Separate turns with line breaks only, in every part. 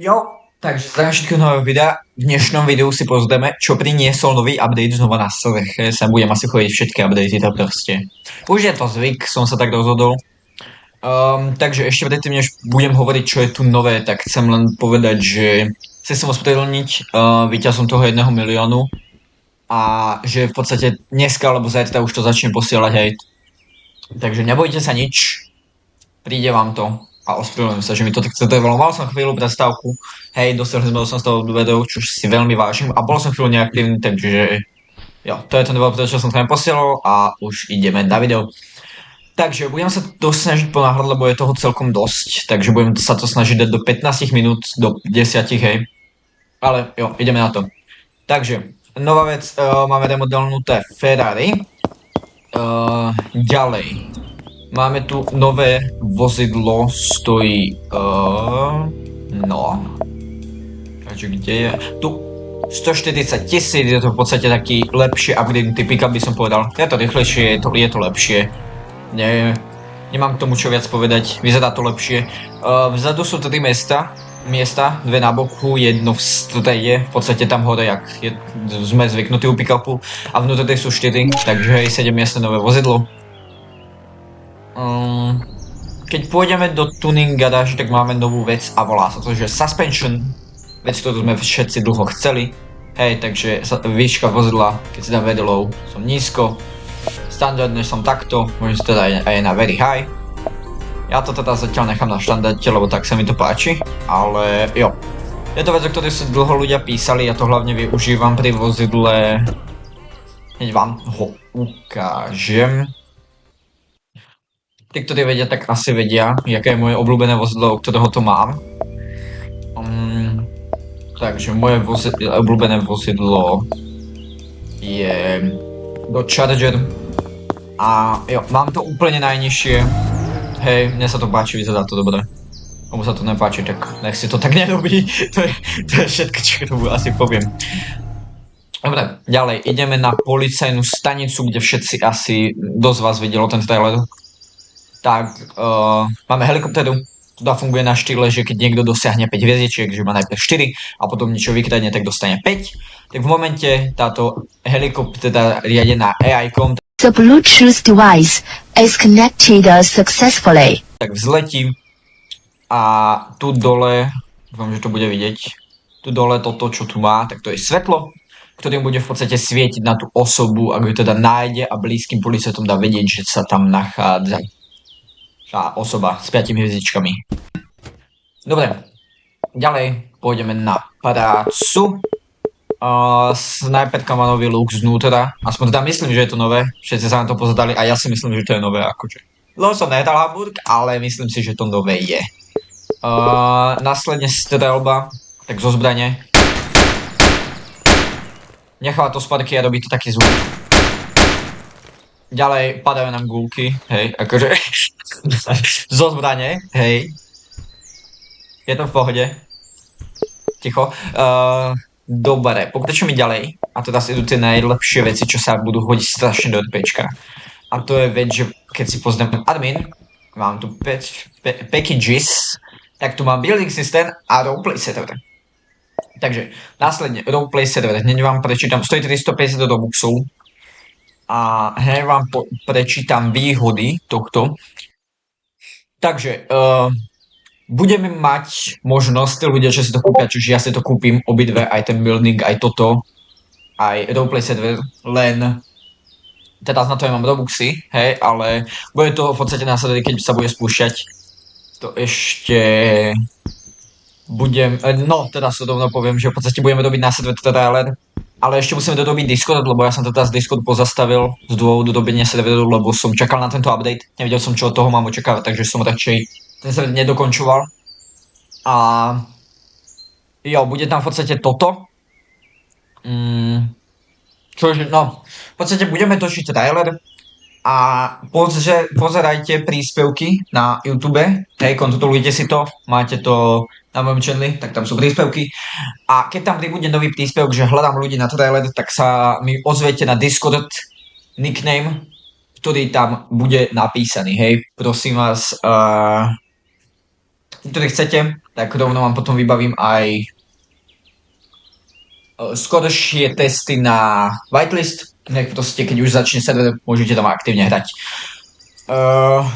Jo, takže zdravím všetkého nového videa. V dnešnom videu si pozrieme, čo priniesol nový update znova na server. Sem budem asi chodiť všetky updaty, to proste. Už je to zvyk, som sa tak rozhodol. Takže ešte predtým, než budem hovoriť, čo je tu nové, tak chcem len povedať, že chcem sa ospravedlniť víťazom toho 1 miliónu a že v podstate dneska alebo zajtra už to začne posielať aj. Takže nebojte sa nič, príde vám to. A ospravedlňujem sa, že mi to tak trvalo. Mal som chvíľu prestávku, hej, dosiahol som z toho video, čo si veľmi vážim a bol som chvíľu neaktívny, takže jo, to je ten dôvod, prečo som to neposielal a už ideme na video. Takže budem sa to snažiť ponáhľať, lebo je toho celkom dosť, takže budem sa to snažiť dať do 15 minút, do 10, hej. Ale jo, ideme na to. Takže, nová vec, máme remodelnuté Ferrari. Ďalej. Máme tu nové vozidlo, stojí, no, takže kde je, tu 140 000, je to v podstate taký lepšie upgradenutý pick-up by som povedal, je to rýchlejšie, je to lepšie, nemám k tomu čo viac povedať, vyzerá to lepšie, vzadu sú 3 miesta, 2 na boku, jedno v strede, v podstate tam hore, jak sme zvyknutí u pick-upu a vnútri sú 4, takže hej, 7 miestne nové vozidlo. Keď pôjdeme do tuning garáže, tak máme novú vec a volá sa to, že suspension, vec, ktorú sme všetci dlho chceli. Hej, takže výška vozidla, keď si dám very low, som nízko, standardne som takto, môžem si teda aj na very high. Ja to teda zatiaľ nechám na štandarde, lebo tak sa mi to páči, ale jo. Je to vec, o ktorej si dlho ľudia písali, ja to hlavne využívam pri vozidle, hneď vám ho ukážem. Tí, ktorí vedia, tak asi vedia, jaké je moje obľúbené vozidlo, o ktorého to mám. Takže moje obľúbené vozidlo je Dodge Charger. A jo, mám to úplne najnižšie. Hej, mne sa to páči, vyzerá to dobre. Komu sa to nepáči, tak nech si to tak nerobí. To je všetko, čo tomu asi poviem. Dobre, ďalej, ideme na policajnú stanicu, kde všetci asi dosť vás videlo ten trailer. Tak, máme helikopteru, teda funguje na štýle, že keď niekto dosiahne 5 hviezdičiek, že má najprv 4 a potom niečo vykradne, tak dostane 5. Tak v momente táto helikoptera riadená AI-kom,
The Bluetooth device is connected successfully.
Tak vzletí a tu dole, dúfam, že to bude vidieť, tu dole toto, čo tu má, tak to je svetlo, ktorým bude v podstate svietiť na tú osobu, ak ju teda nájde a blízkym policajtom dá vedieť, že sa tam nachádza tá osoba s 5 hviezdičkami. Dobre, ďalej pôjdeme na prácu. Sniperka má nový look znútra, aspoň teda myslím, že je to nové, všetci sa na to pozerali a ja si myslím, že to je nové akože. Lebo som nedal Hamburg, ale myslím si, že to nové je. Následne strelba, tak zo zbrane. Necháva to spadky a robí to taký zvuk. Ďalej padajú nám gulky, hej, akože zo zbrane, hej. Je to v pohode. Ticho. Dobre, pokračujeme ďalej. A teraz idú tie najlepšie veci, čo sa budú hodiť strašne do RPčka. A to je vec, že keď si pozriem admin, mám tu packages, tak tu mám building system a roleplay server. Takže následne roleplay server, hneď vám prečítam, stojí 350 robuxov. A hneď vám prečítam výhody tohto. Takže budeme mať možnosť, ľudia, čo si to kúpia, čiže ja si to kúpim obidve, aj ten building, aj toto, aj roleplay server, len teraz na to mám robuxy, hej, ale bude to v podstate následne, keď sa bude spúšťať, to ešte budem, no teraz rovno poviem, že v podstate budeme robiť následne trailer. Ale ešte musíme dorobiť Discord, lebo ja som to teraz Discord pozastavil z dôvodu dobenia serveru, lebo som čakal na tento update. Nevedel som, čo od toho mám očakávať, takže som radšej ten server nedokončoval. A jo, bude tam v podstate toto. Čože, no, v podstate budeme točiť trailer a pozerajte príspevky na YouTube. Hej, kontrolujte si to, máte to na mojom channeli, tak tam sú príspevky. A keď tam pribude nový príspevok, že hľadám ľudí na trailer, tak sa mi ozviete na Discord nickname, ktorý tam bude napísaný, hej. Prosím vás, ktorý chcete, tak rovno vám potom vybavím aj skoršie testy na whitelist, nech proste keď už začne server, môžete tam aktívne hrať.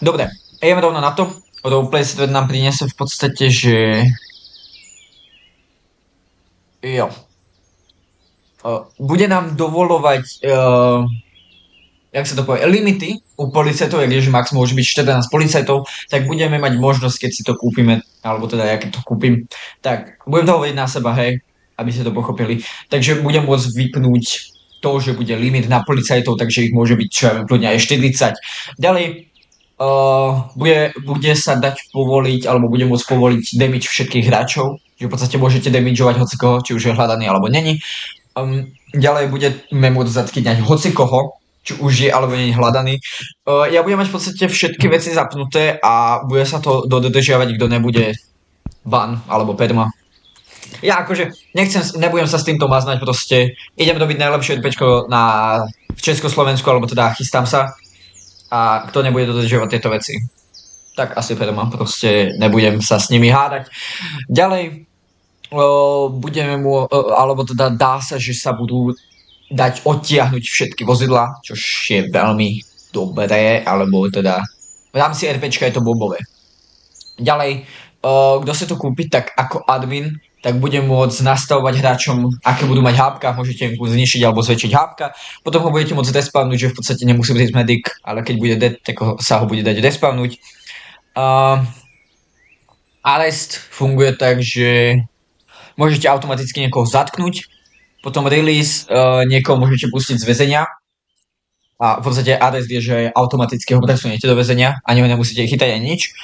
Dobre, ideme rovno na to. Roleplay server nám priniesie v podstate, že jo. Bude nám dovolovať jak sa to povie, limity u policajtov, že max môže byť 14 policajtov, tak budeme mať možnosť, keď si to kúpime, alebo teda ja keď to kúpim, tak budem to hovoriť na seba, hej, aby ste to pochopili. Takže budem môcť vypnúť to, že bude limit na policajtov, takže ich môže byť čo ja viem, kľudne aj 40. Ďalej, bude sa dať povoliť, alebo bude môcť povoliť damage všetkých hráčov, že v podstate môžete damageovať hocikoho, či už je hľadaný alebo není. Ďalej budeme môcť zatkýňať hocikoho, či už je alebo nie je hľadaný. Ja budem mať v podstate všetky veci zapnuté a bude sa to dodržiavať, kto nebude ban alebo perma. Ja akože nebudem sa s týmto maznať, proste idem robiť najlepšie RPčko v Československu, alebo teda chystám sa. A kto nebude dodržiavať tieto veci, tak asi perma, proste nebudem sa s nimi hádať. Ďalej, alebo teda dá sa, že sa budú dať odtiahnuť všetky vozidla, čo je veľmi dobré, alebo teda v rámci RPčka je to bobové. Ďalej, kto si to kúpi, tak ako admin, tak bude môcť nastavovať hráčom, aké budú mať hápka, môžete im znišiť alebo zväčšiť hápka, potom ho budete môcť despawnúť, že v podstate nemusí byť medic, ale keď bude dead, tak sa ho bude dať despawnúť. Arrest funguje tak, že môžete automaticky niekoho zatknúť, potom release niekoho môžete pustiť z väzenia a v podstate arrest je, že automaticky ho presuniete do väzenia, ani ho nemusíte chytať ani nič.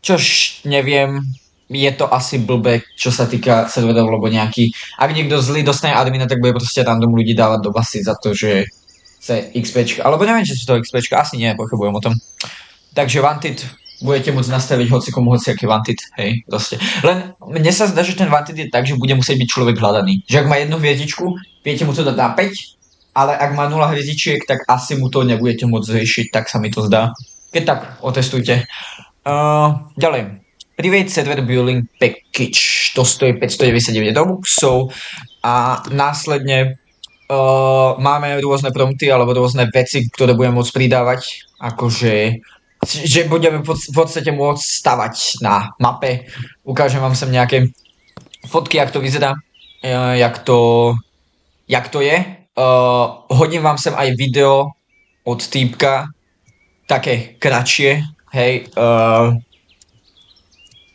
Čož neviem, je to asi blbé, čo sa týka serverov, lebo ak niekto zlý dostane admina, tak bude proste random ľudí dávať do basy za to, že chce XPčka, alebo neviem, či sú to XPčka, asi nie, pochybujem o tom. Takže Wanted budete môcť nastaviť hocikomu hociaký Wanted, hej, proste. Len mne sa zdá, že ten Wanted je tak, že bude musieť byť človek hľadaný. Že ak má jednu hviezdičku, viete mu to dať na 5, ale ak má 0 hviezdičiek, tak asi mu to nebudete môcť riešiť, tak sa mi to zdá. Keď tak, otestujte. Ďalej. Private Server Building Package. To stojí 599 robuxov a následne máme rôzne prompty alebo rôzne veci, ktoré budeme môcť pridávať. Akože že budeme v podstate môcť stavať na mape. Ukážem vám sem nejaké fotky, jak to vyzerá, jak to je. Hodím vám sem aj video od týpka, také kratšie, hej,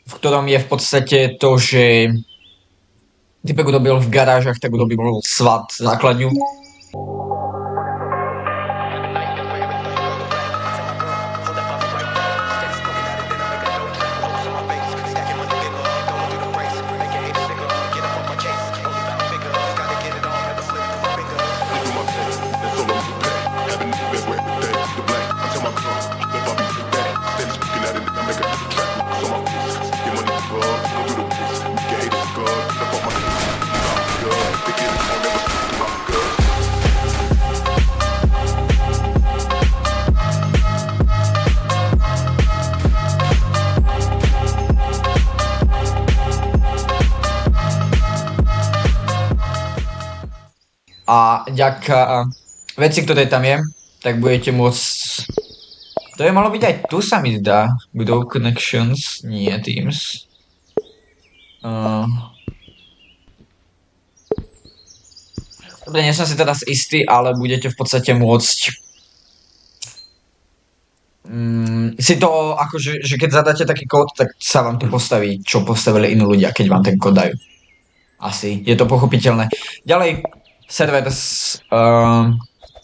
v ktorom je v podstate to, že týpek urobil v garážach, tak urobil SWAT základňu. A ďaká veci, ktoré tam je, tak budete môcť... To je malo byť aj tu, sa mi zdá. Grow Connections, nie Teams. Dobre, nie som si teraz istý, ale budete v podstate môcť si to akože, že keď zadáte taký kód, tak sa vám to postaví, čo postavili iní ľudia, keď vám ten kód dajú. Asi, je to pochopiteľné. Ďalej, servers,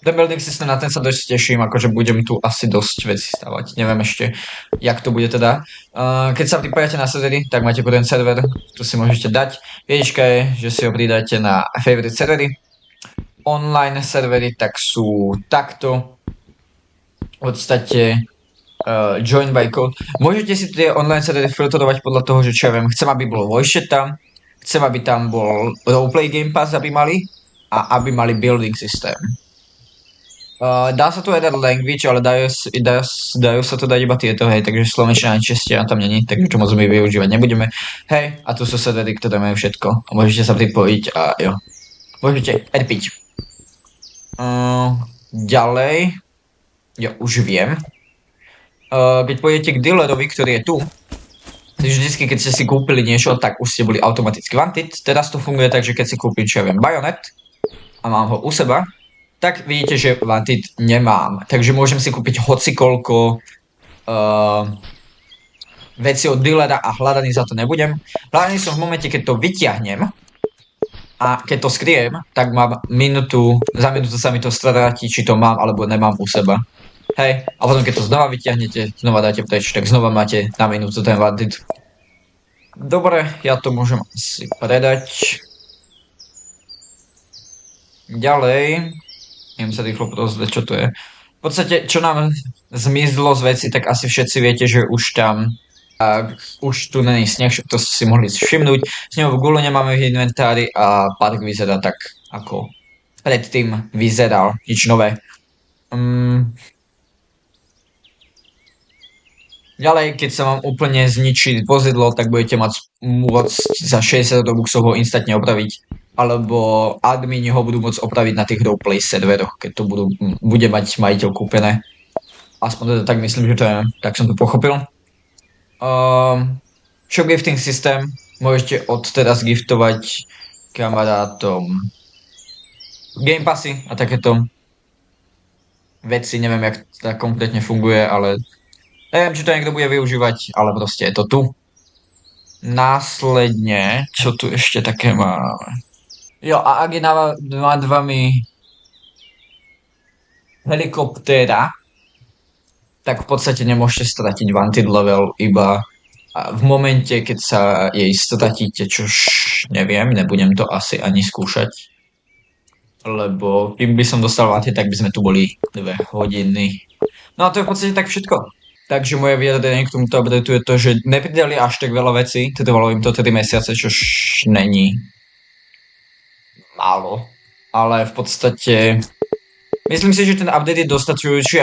ten building system, na ten sa dosť teším, akože budem tu asi dosť veci stavať, neviem ešte, jak to bude teda. Keď sa pripájate na servery, tak máte ten server, tu si môžete dať. Jednička je, že si ho pridáte na favorite servery. Online servery tak sú takto, v podstate join by code. Môžete si tie online servery filtrovať podľa toho, že čo ja viem, chcem, aby bol voice chat tam, chcem, aby tam bol roleplay game pass, aby mali, a aby mali building systém. Dá sa tu aj dať language, ale dajú sa tu dať iba tieto, hej, takže slovenčina ani čeština tam není, takže to moc my využívať nebudeme. Hej, a tu sú servery, ktoré majú všetko. A môžete sa pripojiť a jo. Môžete RPiť. Ďalej, ja už viem. Keď pôjdete k dealerovi, ktorý je tu, vždycky, keď ste si kúpili niečo, tak už ste boli automaticky wanted. Teraz to funguje tak, že keď si kúpim, čo ja viem, bajonet a mám ho u seba, tak vidíte, že wanted nemám. Takže môžem si kúpiť hocikoľko veci od dealera a hľadaný za to nebudem. Hľadaný som v momente, keď to vyťahnem a keď to skriem, tak mám za minútu sa mi to stratí, či to mám alebo nemám u seba. Hej, a potom keď to znova vyťahnete, znova dáte preč, tak znova máte na minútu ten wanted. Dobre, ja to môžem asi predať. Ďalej, idem sa rýchlo pozrieť, čo to je. V podstate, čo nám zmizlo z veci, tak asi všetci viete, že už tam už tu není sneh, to si mohli všimnúť. Snehovú gulu nemáme v inventári a park vyzerá tak, ako predtým vyzeral. Nič nové. Ďalej, keď sa vám úplne zničí vozidlo, tak budete môcť za 60 robuxov ho instantne opraviť. Alebo admini ho budú môcť opraviť na tých roleplay serveroch, keď to bude mať majiteľ kúpené. Aspoň teda tak myslím, že to je, tak som to pochopil. Shop gifting systém môžete odteraz giftovať kamarátom Game Passy a takéto veci, neviem, jak to kompletne funguje, ale neviem, či to niekto bude využívať, ale proste je to tu. Následne, čo tu ešte také máme? Jo, a ak je nad vami helikoptéra, tak v podstate nemôžete stratiť wanted level iba v momente, keď sa jej stratíte, čož neviem, nebudem to asi ani skúšať. Lebo kým by som dostal wanted, tak by sme tu boli 2 hodiny. No a to je v podstate tak všetko. Takže moje vyjadrenie k tomuto updateu je to, že nepridali až tak veľa vecí, trvalo im to 3 mesiace, čož není málo. Ale v podstate myslím si, že ten update je dostatujúci.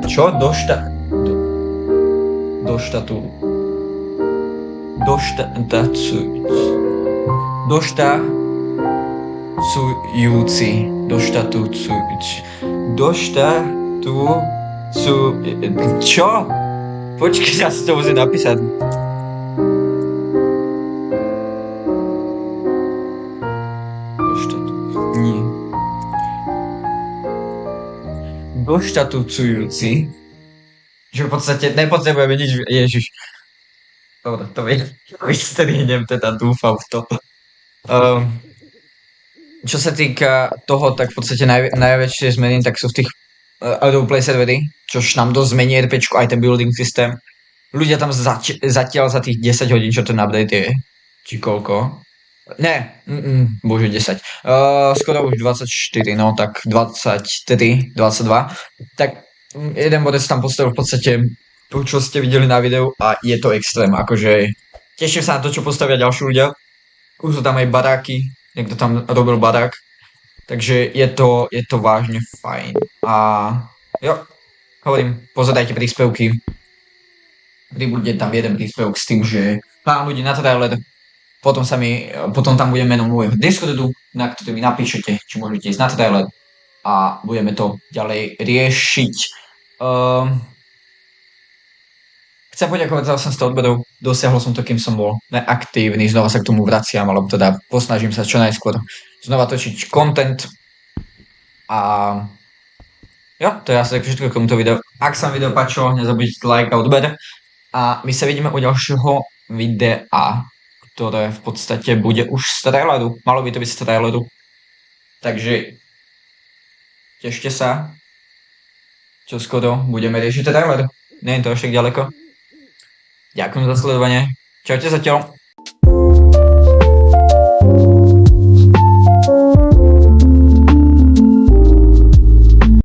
Čo? Čo? Počkej, ja si to musím napísať. Doštatujúci, že v podstate nepotrebujeme nič, ježiš. Dobre, to vystrihnem, teda dúfam v to. Čo sa týka toho, tak v podstate najväčšie zmeny tak sú v tých roleplay servery, čož nám dosť zmení RPčku, aj ten building systém. Ľudia tam zatiaľ za tých 10 hodín, čo ten update je, či koľko. Ne, bože 10. Skoro už 24, no tak 23, 22. Tak jeden bodec tam postavil v podstate to, čo ste videli na videu a je to extrém, akože teším sa na to, čo postavia ďalší ľudia. Už sú tam aj baráky, niekto tam robil barák, takže je to vážne fajn. A jo, hovorím, pozerajte príspevky. Bude tam jeden príspevok s tým, že pár ľudí na trailer. Potom tam bude meno môjho Discordu, na ktorý mi napíšete, či môžete ísť na trailer a budeme to ďalej riešiť. Chcem poďakovať za 800 odbedov, dosiahol som to, kým som bol neaktívny, znova sa k tomu vraciam, alebo teda posnažím sa čo najskôr znova točiť content. A jo, to je asi tak všetko k tomuto videu. Ak sa vám video páčilo, nezabudnite like a odber. A my sa vidíme u ďalšieho videa, ktoré v podstate bude už z traileru. Malo by to byť z traileru. Takže tešte sa. Čo skoro budeme riešiť trailer. Nie je to až tak ďaleko. Ďakujem za sledovanie. Čaute zatiaľ.